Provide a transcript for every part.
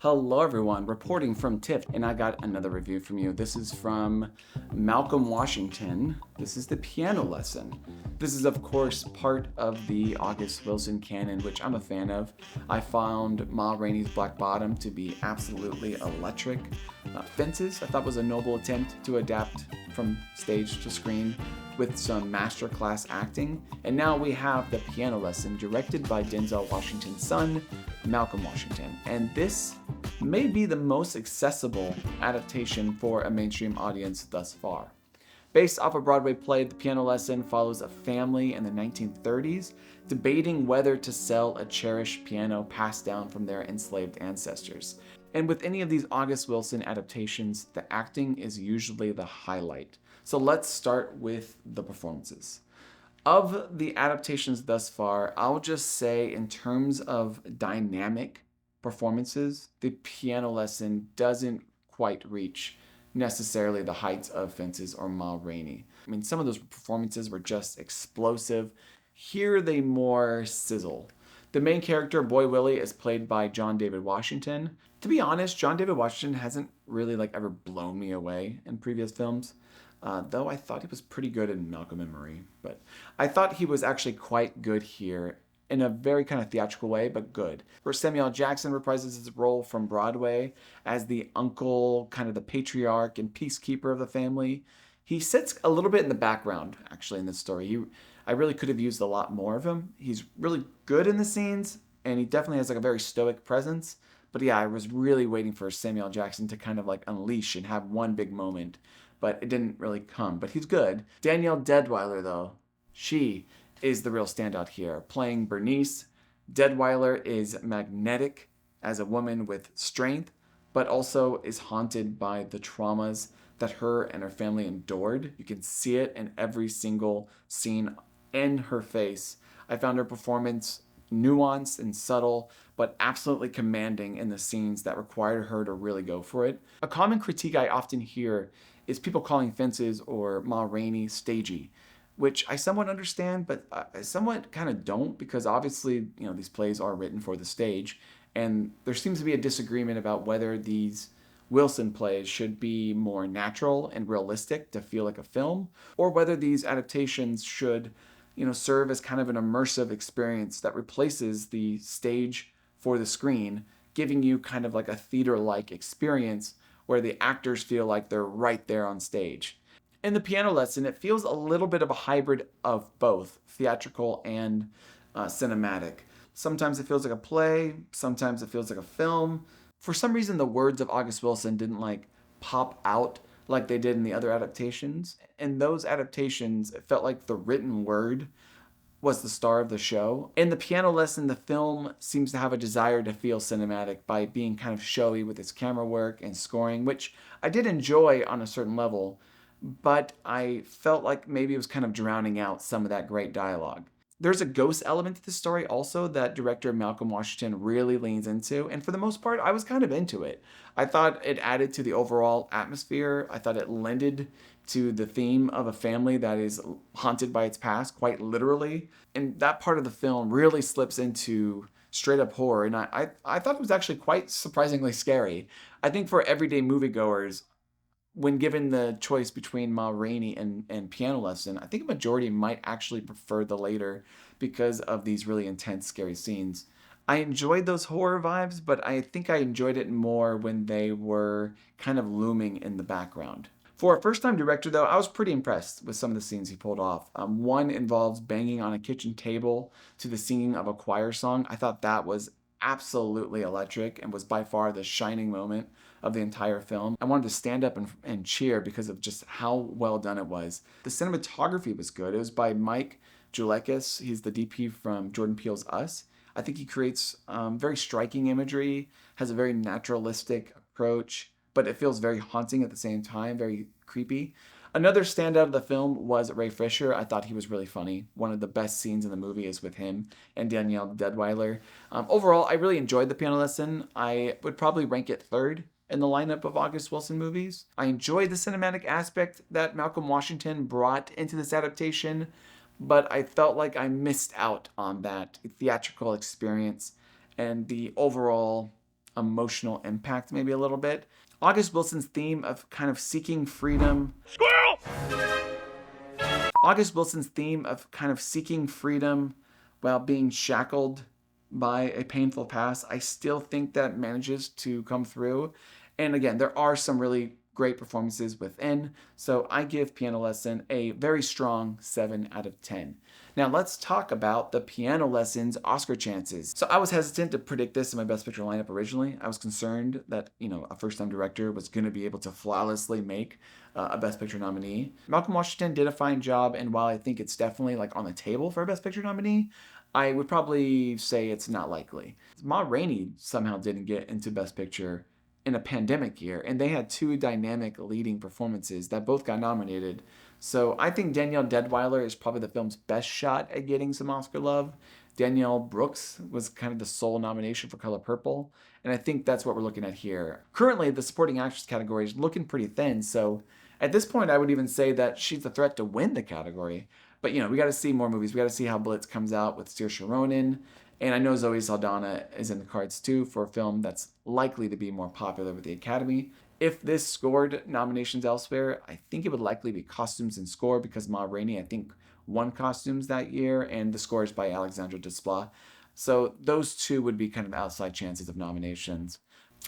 Hello everyone, reporting from TIFF, and I got another review from you. This is from Malcolm Washington. This is the piano lesson. This is of course part of the August Wilson canon, which I'm a fan of. I found Ma Rainey's Black Bottom to be absolutely electric. Fences I thought was a noble attempt to adapt from stage to screen with some masterclass acting. And now we have the piano lesson directed by Denzel Washington's son, Malcolm Washington. And this may be the most accessible adaptation for a mainstream audience thus far. Based off a Broadway play, The Piano Lesson follows a family in the 1930s debating whether to sell a cherished piano passed down from their enslaved ancestors. And with any of these August Wilson adaptations, the acting is usually the highlight. So let's start with the performances. Of the adaptations thus far, I'll just say in terms of dynamic performances, The Piano Lesson doesn't quite reach necessarily the heights of Fences or Ma Rainey. I mean, some of those performances were just explosive. Here they more sizzle. The main character, Boy Willie, is played by John David Washington. To be honest, John David Washington hasn't really ever blown me away in previous films. Though I thought he was pretty good in Malcolm and Marie. But I thought he was actually quite good here in a very kind of theatrical way, but good. First, Samuel L. Jackson reprises his role from Broadway as the uncle, kind of the patriarch and peacekeeper of the family. He sits a little bit in the background, actually, in this story. I really could have used a lot more of him. He's really good in the scenes, and he definitely has a very stoic presence. But yeah, I was really waiting for Samuel L. Jackson to kind of unleash and have one big moment, but it didn't really come. But he's good. Danielle Deadwyler, though, she is the real standout here. Playing Bernice, Deadwyler is magnetic as a woman with strength, but also is haunted by the traumas that her and her family endured. You can see it in every single scene in her face. I found her performance nuanced and subtle, but absolutely commanding in the scenes that required her to really go for it. A common critique I often hear is people calling Fences or Ma Rainey stagey, which I somewhat understand, but I somewhat kind of don't, because obviously, these plays are written for the stage, and there seems to be a disagreement about whether these Wilson plays should be more natural and realistic to feel like a film, or whether these adaptations should, serve as kind of an immersive experience that replaces the stage for the screen, giving you kind of a theater-like experience where the actors feel like they're right there on stage. In The Piano Lesson, it feels a little bit of a hybrid of both theatrical and cinematic. Sometimes it feels like a play, sometimes it feels like a film. For some reason, the words of August Wilson didn't pop out like they did in the other adaptations. In those adaptations, it felt like the written word was the star of the show. In The Piano Lesson, the film seems to have a desire to feel cinematic by being kind of showy with its camera work and scoring, which I did enjoy on a certain level, but I felt like maybe it was kind of drowning out some of that great dialogue. There's a ghost element to the story also that director Malcolm Washington really leans into, and for the most part, I was kind of into it. I thought it added to the overall atmosphere. I thought it lended to the theme of a family that is haunted by its past, quite literally. And that part of the film really slips into straight up horror, and I thought it was actually quite surprisingly scary. I think for everyday moviegoers, when given the choice between Ma Rainey and Piano Lesson, I think a majority might actually prefer the later because of these really intense, scary scenes. I enjoyed those horror vibes, but I think I enjoyed it more when they were kind of looming in the background. For a first-time director, though, I was pretty impressed with some of the scenes he pulled off. One involves banging on a kitchen table to the singing of a choir song. I thought that was absolutely electric and was by far the shining moment of the entire film. I wanted to stand up and cheer because of just how well done it was. The cinematography was good. It was by Mike Julekis. He's the DP from Jordan Peele's Us. I think he creates very striking imagery, has a very naturalistic approach, but it feels very haunting at the same time, very creepy. Another standout of the film was Ray Fisher. I thought he was really funny. One of the best scenes in the movie is with him and Danielle Deadwyler. Overall, I really enjoyed The Piano Lesson. I would probably rank it third in the lineup of August Wilson movies. I enjoyed the cinematic aspect that Malcolm Washington brought into this adaptation, but I felt like I missed out on that theatrical experience and the overall emotional impact maybe a little bit. August Wilson's theme of kind of seeking freedom. August Wilson's theme of kind of seeking freedom while being shackled by a painful past, I still think that manages to come through. And again, there are some really great performances within, so I give Piano Lesson a very strong 7 out of 10. Now let's talk about the Piano Lesson's Oscar chances. So I was hesitant to predict this in my Best Picture lineup originally. I was concerned that, a first-time director was going to be able to flawlessly make a Best Picture nominee. Malcolm Washington did a fine job, and while I think it's definitely on the table for a Best Picture nominee, I would probably say it's not likely. Ma Rainey somehow didn't get into Best Picture in a pandemic year, and they had 2 dynamic leading performances that both got nominated. So I think Danielle Deadwyler is probably the film's best shot at getting some Oscar love. Danielle Brooks was kind of the sole nomination for Color Purple, and I think that's what we're looking at here. Currently, the supporting actress category is looking pretty thin, so at this point I would even say that she's a threat to win the category. But we got to see more movies. We got to see how Blitz comes out with Saoirse Ronan. And I know Zoe Saldana is in the cards too for a film that's likely to be more popular with the Academy. If this scored nominations elsewhere, I think it would likely be costumes and score because Ma Rainey, I think, won costumes that year, and the score is by Alexandre Desplat. So those 2 would be kind of outside chances of nominations.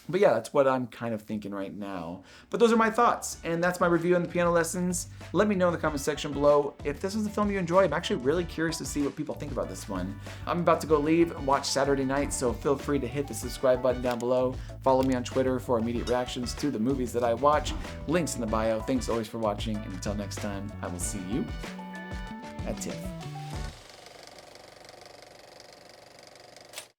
But yeah, that's what I'm kind of thinking right now. But those are my thoughts, and that's my review on the Piano Lessons. Let me know in the comment section below if this was a film you enjoyed. I'm actually really curious to see what people think about this one. I'm about to go leave and watch Saturday Night, so feel free to hit the subscribe button down below. Follow me on Twitter for immediate reactions to the movies that I watch. Links in the bio. Thanks always for watching, and until next time, I will see you at TIFF.